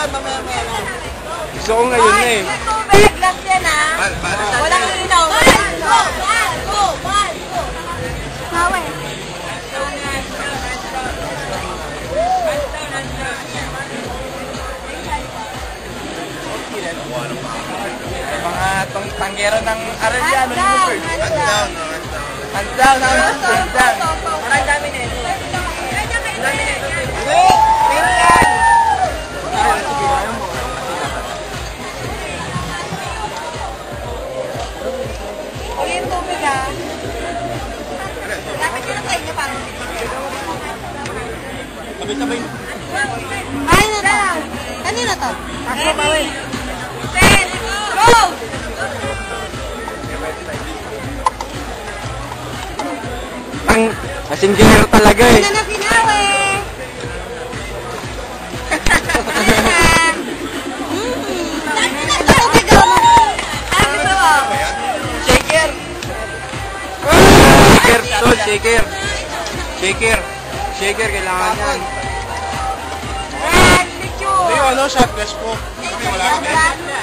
Gusto ko ngayon na eh. Tubig, glass yan ha. Walang ilaw. Nawe. Mga tanggero ng Arellano. Hands down. Marang dami na ito. Uli yung tubig ha. Lapit yun sa inyo parang. Sabay-sabay. Ay na to. Kanina to? Ako pa rin. Set, go! Ang messenger talaga eh. Ano na pinawi? Shaker, kailangan yan. Hindi yung ano, shot glass po.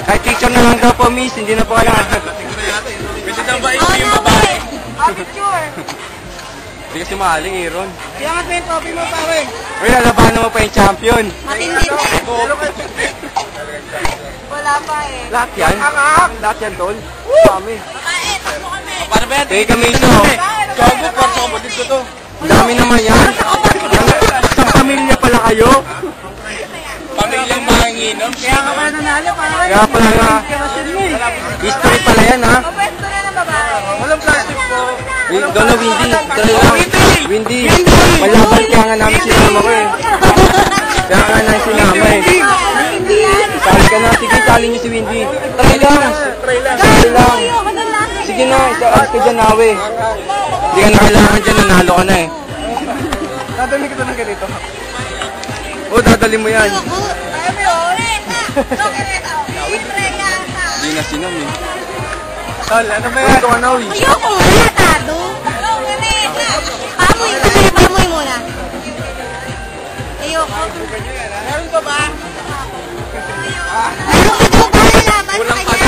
Kahit picture na lang daw po, miss. Hindi na po kailangan. Pwede daw ba ito yung babae? Picture. Hindi kasi mahaling, Aaron. Kaya nga yung trophy mo, pare. Uy, nalabanan mo pa yung champion. Matindi na. Wala pa eh. Lahat yan? Lahat yan, tol? Dami. Babae, takbo kami. Para ba yan? Kami ito. Gago, parang kapatid ko to. Dami naman yan. Isang pamilya pala kayo. Pamilyang manginginom. Kaya ka pala nanalo, pare. Kaya pala nga. History pala yan, ha? Pwesto na ng babae. Walang plastic po. Ikaw na, Windy. Try lang. Windy. Malaban kaya nga namin sinama ko eh. Kaya nga namin sinama eh. Sali ka na. Sige, sali niyo si Windy. Try lang. Try lang. Sige na, ask ka dyan, Nawe. Hindi ka na kailangan dyan, nanalo ka na eh. Dadali kita ng ganito. Oo, dadali mo yan. Hindi na sinam eh. Tol, ano ba yan? Ito ka na, Windy. Ayoko nga, natado. Pamoy muna. Ayoko. Meron ka ba? Ayoko. Ayoko.